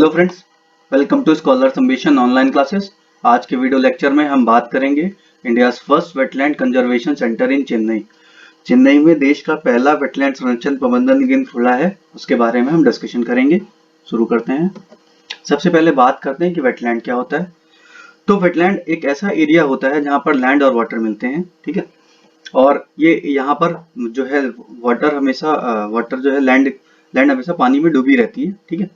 Hello friends, welcome to scholars ambition online classes. आज के video lecture में हम बात करेंगे India's first wetland conservation centre in Chennai. Chennai में देश का पहला वेटलैंड संरक्षण प्रबंधन केंद्र खुला है, उसके बारे में हम डिस्कशन करेंगे। शुरू करते हैं। सबसे पहले बात करते हैं कि वेटलैंड क्या होता है। तो वेटलैंड एक ऐसा एरिया होता है जहाँ पर लैंड और वाटर मिलते हैं, ठीक है। और ये यहाँ पर जो है वाटर जो है लैंड हमेशा पानी में डूबी रहती है, ठीक है।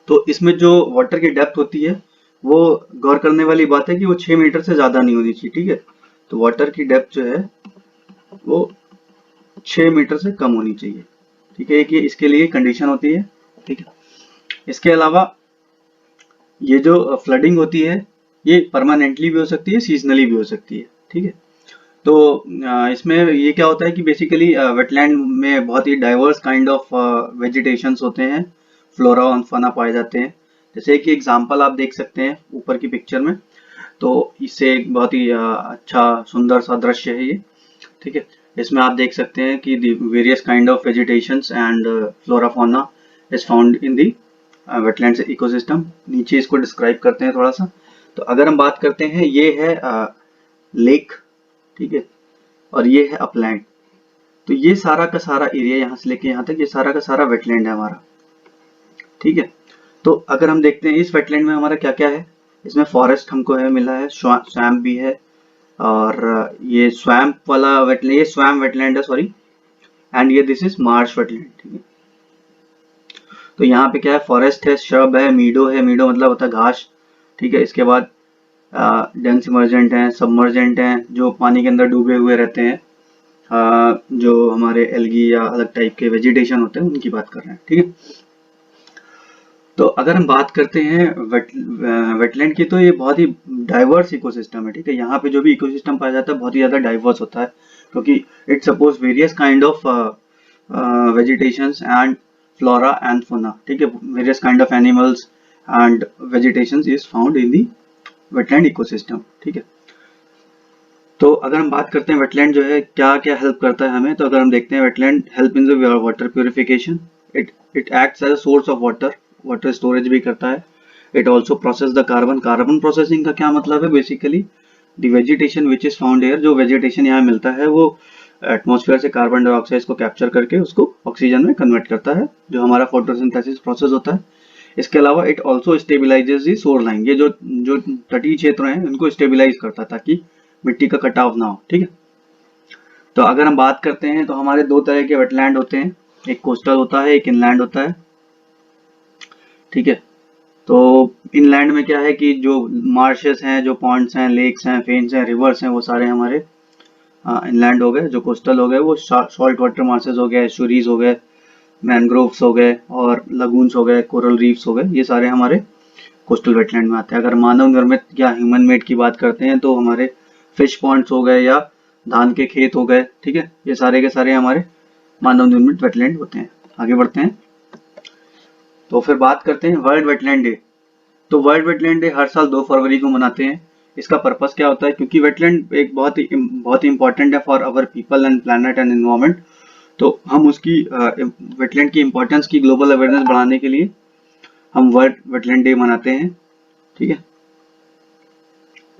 तो इसमें जो वाटर की डेप्थ होती है वो गौर करने वाली बात है कि वो 6 मीटर से ज्यादा नहीं होनी चाहिए, ठीक है। तो वाटर की डेप्थ जो है वो 6 मीटर से कम होनी चाहिए, ठीक है। कि इसके लिए कंडीशन होती है, ठीक है। इसके अलावा ये जो फ्लडिंग होती है ये परमानेंटली भी हो सकती है, सीजनली भी हो सकती है, ठीक है। तो इसमें ये क्या होता है कि बेसिकली वेटलैंड में बहुत ही डाइवर्स काइंड ऑफ वेजिटेशंस होते हैं, फ्लोरा और फौना पाए जाते हैं। जैसे कि एग्जांपल आप देख सकते हैं ऊपर की पिक्चर में, तो इससे एक बहुत ही अच्छा सुंदर सा दृश्य है ये, ठीक है। इसमें आप देख सकते हैं कि the various kind of vegetations and flora fauna is found in the wetlands ecosystem. नीचे इसको डिस्क्राइब करते हैं थोड़ा सा। तो अगर हम बात करते हैं, ये है लेक, ठीक है, और ये है अपलैंड। तो ये सारा का सारा एरिया यहाँ से लेके यहाँ तक ये सारा का सारा वेटलैंड है हमारा, ठीक है। तो अगर हम देखते हैं इस वेटलैंड में हमारा क्या क्या है, इसमें फॉरेस्ट हमको है मिला है, स्वैम्प भी है, और ये स्वैम्प वाला वेटलैंड, ये स्वैम्प वेटलैंड है, सॉरी। एंड ये दिस इज मार्श वेटलैंड, ठीक है। तो यहाँ पे क्या है, फॉरेस्ट है, श्रब है, मीडो है, मीडो मतलब होता है घास, ठीक है। इसके बाद डेंस इमर्जेंट हैं, सबमर्जेंट हैं, जो पानी के अंदर डूबे हुए रहते हैं, जो हमारे एल्गी या अलग टाइप के वेजिटेशन होते हैं उनकी बात कर रहे हैं, ठीक है। तो अगर हम बात करते हैं वेटलैंड की, तो ये बहुत ही डाइवर्स इकोसिस्टम है, ठीक है। यहाँ पे जो भी इकोसिस्टम पाया जाता है बहुत ही ज्यादा डाइवर्स होता है, क्योंकि it suppose various kind of vegetations and flora and fauna, ठीक है। Various kind of animals and vegetations is found in the wetland ecosystem, ठीक है। तो अगर हम बात करते हैं वेटलैंड जो है क्या क्या हेल्प करता है हमें, तो अगर हम देखते हैं wetland help in the water purification. It acts as a source of water storage भी करता है। It also process the carbon processing का क्या मतलब है, basically the vegetation which is found air, जो वेजिटेशन यहाँ मिलता है वो एटमॉस्फेयर से कार्बन डाइऑक्साइड को कैप्चर करके उसको ऑक्सीजन में कन्वर्ट करता है, जो हमारा फोटोसिंथेसिस प्रोसेस होता है। इसके अलावा it also स्टेबिलाइजेज the shore line, ये जो तटीय क्षेत्र हैं उनको स्टेबिलाईज करता है ताकि मिट्टी का कटाव ना हो, ठीक है। तो अगर हम बात करते हैं तो हमारे दो तरह के वेटलैंड होते हैं, एक कोस्टल होता है, एक इनलैंड होता है, ठीक है। तो इनलैंड में क्या है कि जो मार्शेस हैं, जो पॉन्ड्स हैं, लेक्स हैं, फेन्स हैं, रिवर्स हैं, वो सारे हमारे इनलैंड हो गए। जो कोस्टल हो गए वो सॉल्ट वाटर मार्शेस हो गए, एस्चुरीज हो गए, मैनग्रोव्स हो गए, और लगून्स हो गए, कोरल रीफ्स हो गए, ये सारे हमारे कोस्टल वेटलैंड में आते हैं। अगर मानव निर्मित या ह्यूमन मेड की बात करते हैं तो हमारे फिश पॉन्ड्स हो गए या धान के खेत हो गए, ठीक है, ये सारे के सारे हमारे मानव निर्मित वेटलैंड होते हैं। आगे बढ़ते हैं तो फिर बात करते हैं वर्ल्ड वेटलैंड डे। तो वर्ल्ड वेटलैंड डे हर साल 2 फरवरी को मनाते हैं। इसका पर्पस क्या होता है, क्योंकि वेटलैंड एक बहुत ही इंपॉर्टेंट है for our people and planet and environment. तो हम उसकी वेटलैंड की इंपॉर्टेंस की ग्लोबल अवेयरनेस बढ़ाने के लिए हम वर्ल्ड वेटलैंड डे मनाते हैं, ठीक है,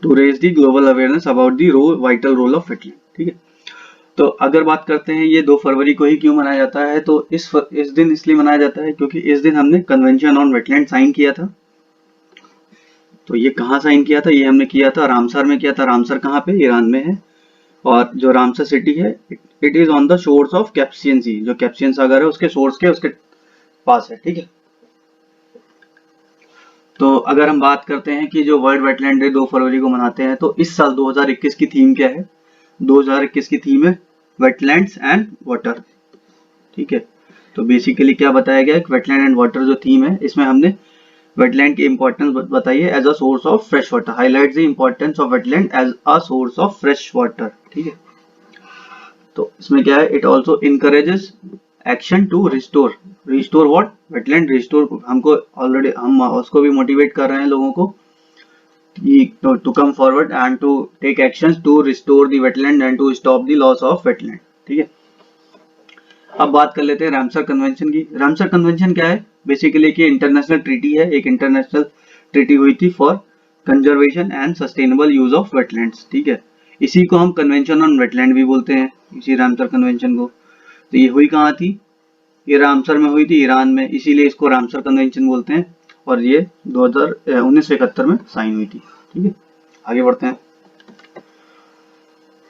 to raise the global awareness about the vital role of wetland, ठीक है। तो अगर बात करते हैं ये 2 फरवरी को ही क्यों मनाया जाता है, तो इस दिन इसलिए मनाया जाता है क्योंकि इस दिन हमने कन्वेंशन ऑन वेटलैंड साइन किया था। तो ये कहाँ साइन किया था, ये हमने किया था रामसर में किया था। रामसर कहाँ पे, ईरान में है। और जो रामसर सिटी है it is on the shores of Caspian Sea, जो कैप्सियन सागर है उसके सोर्स के उसके पास है, ठीक है। तो अगर हम बात करते हैं कि जो वर्ल्ड वेटलैंड डे 2 फरवरी को मनाते हैं, तो इस साल 2021 की थीम क्या है, 2021 की थीम है वेटलैंड्स एंड वाटर, ठीक है। तो बेसिकली क्या बताया गया है, वेटलैंड एंड वाटर जो थीम है इसमें हमने वेटलैंड की इंपॉर्टेंस बताई है as a source of fresh water, highlight the importance of wetland as a source of fresh water, ठीक है। तो इसमें क्या है, it also encourages action to restore what wetland, restore हमको ऑलरेडी हम उसको भी मोटिवेट कर रहे हैं लोगों को to come forward and to take actions to restore the wetland and to stop the loss of wetland, ठीक है। अब बात कर लेते हैं रामसर कन्वेंशन की। रामसर कन्वेंशन क्या है, बेसिकली कि इंटरनेशनल ट्रीटी है, एक इंटरनेशनल ट्रीटी हुई थी for conservation and sustainable use of wetlands, ठीक है। इसी को हम कन्वेंशन ऑन वेटलैंड भी बोलते हैं, इसी रामसर कन्वेंशन को। तो ये हुई कहाँ थी, ये रामसर में हुई थी, ईरान में, इसीलिए इसको रामसर कन्वेंशन बोलते हैं। और ये 1971 में साइन हुई थी, ठीक है। आगे बढ़ते हैं।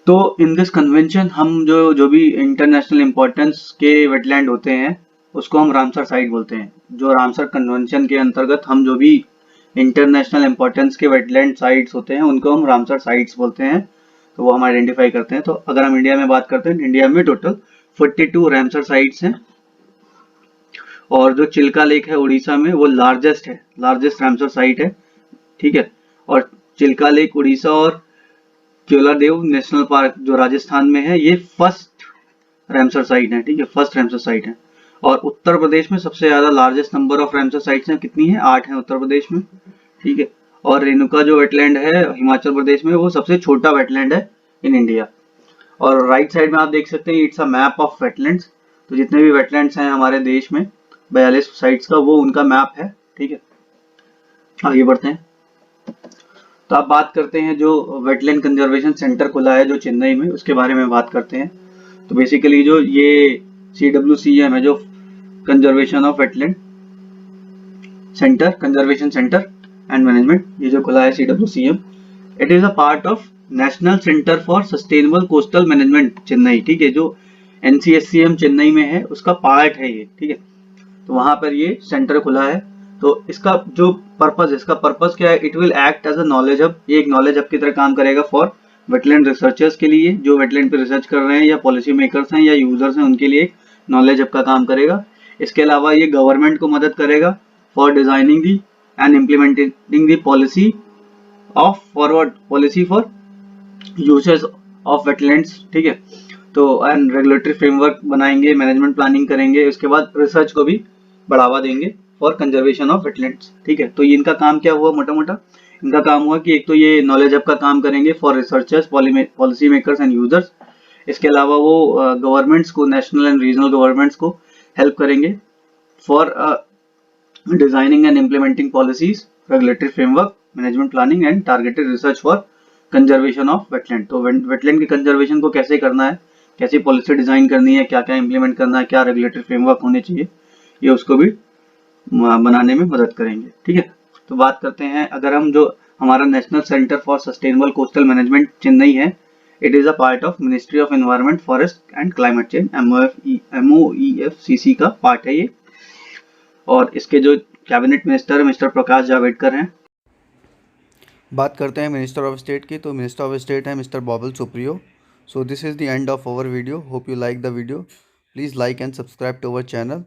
तो इन दिस कन्वेंशन हम जो भी इंटरनेशनल इंपॉर्टेंस के वेटलैंड होते हैं उसको हम रामसर साइट बोलते हैं। जो रामसर कन्वेंशन के अंतर्गत हम जो भी इंटरनेशनल इंपॉर्टेंस के वेटलैंड साइट्स होते हैं उनको हम रामसर साइट्स बोलते हैं, तो वो हम आइडेंटिफाई करते हैं। तो अगर हम इंडिया में बात करते हैं, इंडिया में टोटल 42 रामसर साइट्स हैं, और जो चिल्का लेक है उड़ीसा में वो लार्जेस्ट रामसर साइट है, ठीक है। और चिल्का लेक उड़ीसा और केवलादेव नेशनल पार्क जो राजस्थान में है, ये फर्स्ट रामसर साइट है, ठीक है, फर्स्ट रामसर साइट है। और उत्तर प्रदेश में सबसे ज्यादा largest number of Ramsar sites हैं, कितनी है, 8 है उत्तर प्रदेश में, ठीक है। और रेणुका जो वेटलैंड है हिमाचल प्रदेश में, वो सबसे छोटा वेटलैंड है इन इंडिया। और राइट साइड में आप देख सकते हैं, it's a map of wetlands. तो जितने भी वेटलैंड्स हैं हमारे देश में 42 साइट्स का, वो उनका मैप है, ठीक है। आगे बढ़ते हैं। तो आप बात करते हैं जो वेटलैंड कंजर्वेशन सेंटर खुला है जो चेन्नई में, उसके बारे में बात करते हैं। तो बेसिकली जो ये CWCM है, जो conservation of wetland centre, conservation centre and management, ये जो खुला है CWCM, it is a part of national centre for sustainable coastal management Chennai, ठीक है। जो NCSCM चेन्नई में है उसका पार्ट है ये, ठीक है। तो वहां पर ये सेंटर खुला है। तो इसका जो पर्पस है, इसका पर्पस क्या है, it will act as a knowledge hub, ये एक नॉलेज हब की तरह काम करेगा फॉर वेटलैंड रिसर्चर्स के लिए, जो वेटलैंड पे रिसर्च कर रहे हैं, या पॉलिसी मेकर्स हैं, या यूजर्स हैं, उनके लिए एक नॉलेज हब का काम करेगा। इसके अलावा ये गवर्नमेंट को मदद करेगा for designing the and implementing the policy of forward policy for uses of wetlands, ठीक है। तो एंड रेगुलेटरी फ्रेमवर्क बनाएंगे, मैनेजमेंट प्लानिंग करेंगे, उसके बाद रिसर्च को भी बढ़ावा देंगे फॉर कंजर्वेशन ऑफ वेटलैंड्स, ठीक है। तो इनका काम क्या हुआ, मोटा मोटा इनका काम हुआ कि एक तो ये नॉलेज हब का काम करेंगे for researchers, policy makers and users. इसके अलावा वो गवर्नमेंट्स को, नेशनल एंड रीजनल गवर्नमेंट्स को हेल्प करेंगे for designing and implementing policies, regulatory framework, management planning and targeted research for conservation of wetland. तो वेटलैंड की कंजर्वेशन को कैसे करना है, कैसी पॉलिसी डिजाइन करनी है, क्या क्या इंप्लीमेंट करना है, क्या रेगुलेटरी फ्रेमवर्क होने चाहिए, ये उसको भी बनाने में मदद करेंगे, ठीक है। तो बात करते हैं, अगर हम जो हमारा national centre for sustainable coastal management Chennai है, it is a part of ministry of environment, forest and climate change, MOEFCC का पार्ट है ये। और इसके जो cabinet minister mister Prakash Javadekar हैं। बात करते हैं मिनिस्टर ऑफ स्टेट की, तो मिनिस्टर ऑफ स्टेट है mister Babul Supriyo. So this is the end of our video. Hope you like the video. Please like and subscribe to our channel.